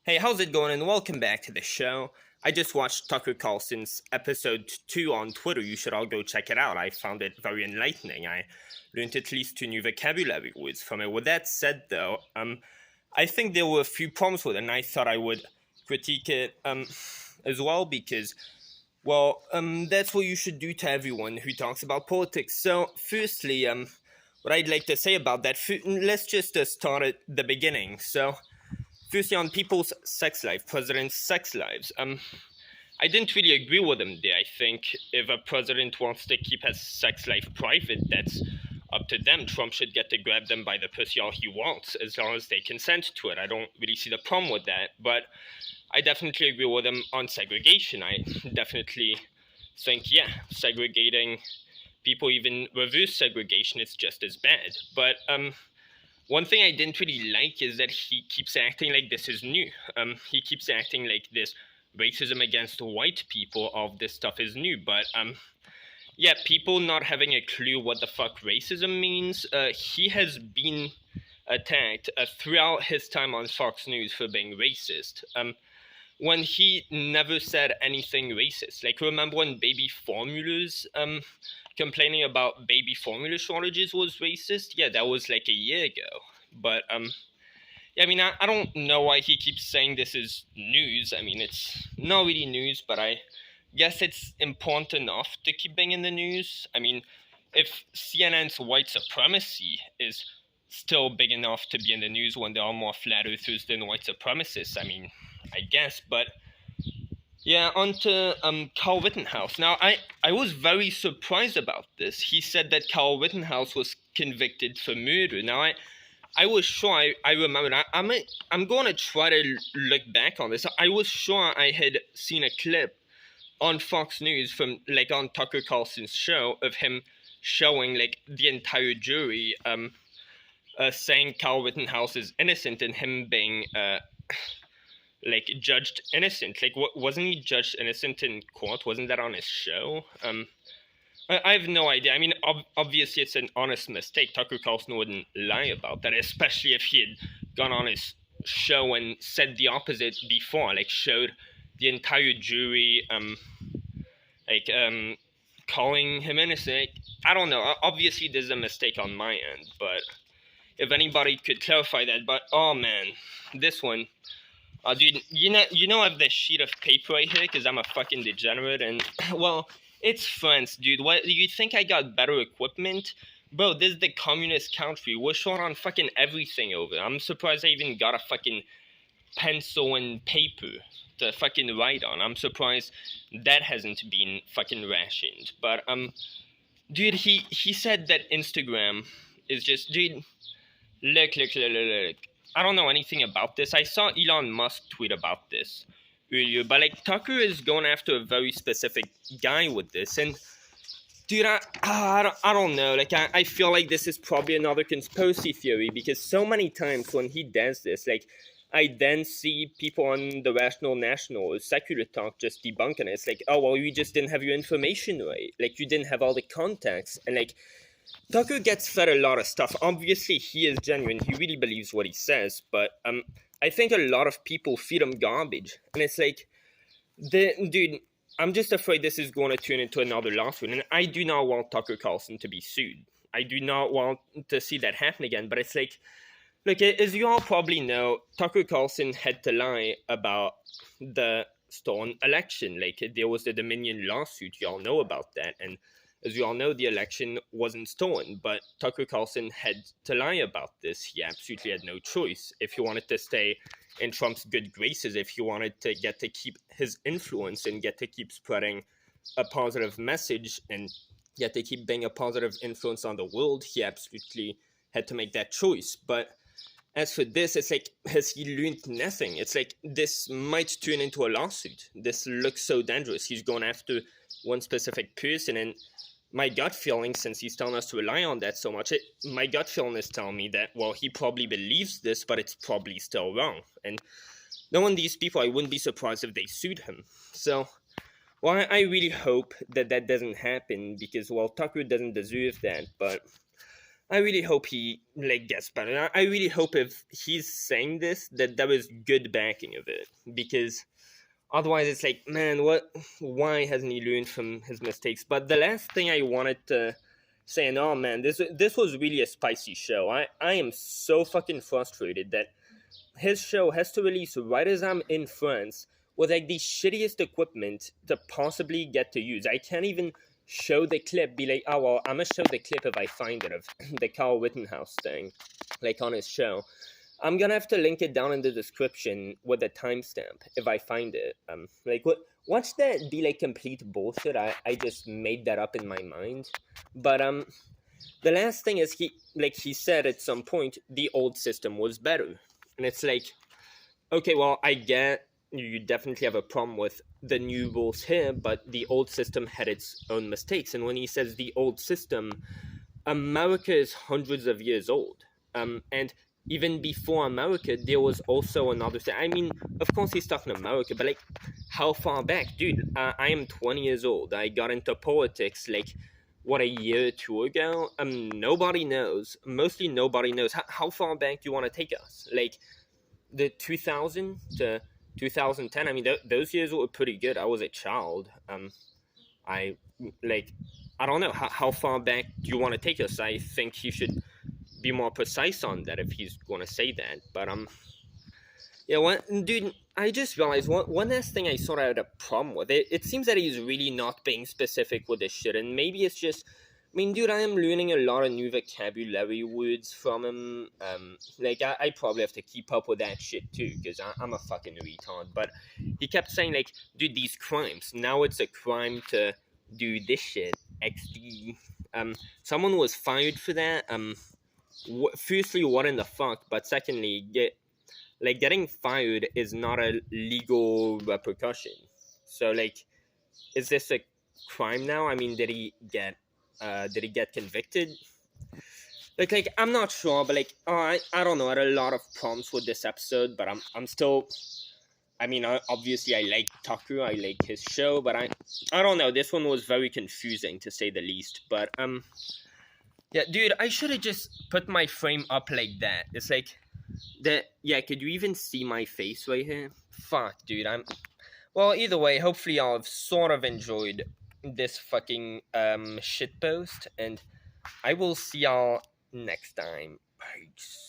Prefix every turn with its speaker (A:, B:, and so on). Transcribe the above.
A: Hey, how's it going? And welcome back to the show. I just watched Tucker Carlson's episode 2 on Twitter. You should all go check it out. I found it very enlightening. I learned at least 2 new vocabulary words from it. With that said, though, I think there were a few problems with it, and I thought I would critique it as well because, that's what you should do to everyone who talks about politics. So, firstly, what I'd like to say about that, let's just start at the beginning. So, firstly, on people's sex life, presidents' sex lives. I didn't really agree with him there. I think if a president wants to keep his sex life private, that's up to them. Trump should get to grab them by the pussy all he wants, as long as they consent to it. I don't really see the problem with that. But I definitely agree with him on segregation. I definitely think, segregating people, even reverse segregation, is just as bad. But one thing I didn't really like is that he keeps acting like this is new. He keeps acting like this racism against white people, all of this stuff is new. But people not having a clue what the fuck racism means. He has been attacked throughout his time on Fox News for being racist. When he never said anything racist. Like, remember when baby formulas complaining about baby formula shortages was racist? Yeah, that was like a year ago. But I don't know why he keeps saying this is news. I mean, it's not really news, but I guess it's important enough to keep being in the news. I mean, if CNN's white supremacy is still big enough to be in the news when there are more flat earthers than white supremacists, I mean, I guess. But yeah, on to Carl Rittenhouse. Now, I was very surprised about this. He said that Carl Rittenhouse was convicted for murder. Now, I was sure I remembered. I'm going to try to look back on this. I was sure I had seen a clip on Fox News from, like, on Tucker Carlson's show of him showing, like, the entire jury saying Carl Rittenhouse is innocent and him being judged innocent. Like, wasn't he judged innocent in court? Wasn't that on his show? I have no idea. I mean, obviously it's an honest mistake. Tucker Carlson wouldn't lie about that, especially if he had gone on his show and said the opposite before, like showed the entire jury calling him innocent. I don't know. Obviously there's a mistake on my end, but if anybody could clarify that. But oh man, this one. Dude, you know I have this sheet of paper right here because I'm a fucking degenerate, and well, it's France, dude. What, do you think I got better equipment? Bro, this is the communist country. We're short on fucking everything over. I'm surprised I even got a fucking pencil and paper to fucking write on. I'm surprised that hasn't been fucking rationed. But dude, he said that Instagram is just, dude, look. I don't know anything about this. I saw Elon Musk tweet about this earlier, but like Tucker is going after a very specific guy with this, and dude, I don't know. Like I feel like this is probably another conspiracy theory because so many times when he does this, like I then see people on the Rational National or Secular Talk just debunking it. It's like, oh well, you just didn't have your information right. Like you didn't have all the context, and like Tucker gets fed a lot of stuff. Obviously, he is genuine. He really believes what he says. But I think a lot of people feed him garbage. And it's like, dude, I'm just afraid this is going to turn into another lawsuit. And I do not want Tucker Carlson to be sued. I do not want to see that happen again. But it's like, look, as you all probably know, Tucker Carlson had to lie about the stolen election. Like, there was the Dominion lawsuit. You all know about that. And as you all know, the election wasn't stolen, but Tucker Carlson had to lie about this. He absolutely had no choice. If he wanted to stay in Trump's good graces, if he wanted to get to keep his influence and get to keep spreading a positive message and get to keep being a positive influence on the world, he absolutely had to make that choice. But as for this, it's like, has he learned nothing? It's like, this might turn into a lawsuit. This looks so dangerous. He's going after one specific person, and my gut feeling, since he's telling us to rely on that so much, my gut feeling is telling me that, well, he probably believes this, but it's probably still wrong. And knowing these people, I wouldn't be surprised if they sued him. So, well, I really hope that that doesn't happen because, well, Tucker doesn't deserve that. But I really hope he like gets better. I really hope if he's saying this that there is good backing of it, because otherwise it's like, man, what? Why hasn't he learned from his mistakes? But the last thing I wanted to say, and oh man, this was really a spicy show. I am so fucking frustrated that his show has to release right as I'm in France with like the shittiest equipment to possibly get to use. I can't even show the clip, be like, oh well, I'm gonna show the clip if I find it of the Carl Rittenhouse thing, like on his show. I'm gonna have to link it down in the description with a timestamp if I find it. Like what? Watch that be like complete bullshit. I just made that up in my mind. But the last thing is he said at some point the old system was better, and it's like, okay, well, I get you definitely have a problem with the new rules here, but the old system had its own mistakes. And when he says the old system, America is hundreds of years old. And even before America, there was also another. I mean, of course, he's talking America, but like, how far back, dude? I am 20 years old. I got into politics like what, a year or two ago. Nobody knows. Mostly, nobody knows how far back do you want to take us. Like the 2000 to 2010. I mean, those years were pretty good. I was a child. I like, I don't know how far back do you want to take us. I think he should be more precise on that if he's going to say that. But yeah, dude, I just realized one last thing I sort of had a problem with. It seems that he's really not being specific with this shit, and maybe it's just. I mean, dude, I am learning a lot of new vocabulary words from him. Like, I probably have to keep up with that shit too, because I'm a fucking retard. But he kept saying, like, dude, these crimes. Now it's a crime to do this shit. XD. Someone was fired for that. Firstly, what in the fuck? But secondly, getting fired is not a legal repercussion. So, like, is this a crime now? I mean, did he get convicted? Like I'm not sure, but like, I don't know. I had a lot of problems with this episode, but I'm still. I mean, obviously, I like Tucker. I like his show, but I don't know. This one was very confusing to say the least. But yeah, dude, I should have just put my frame up like that. It's like that. Yeah, could you even see my face right here? Fuck, dude. Well, either way, hopefully I'll have sort of enjoyed this fucking shitpost, and I will see y'all next time. Peace.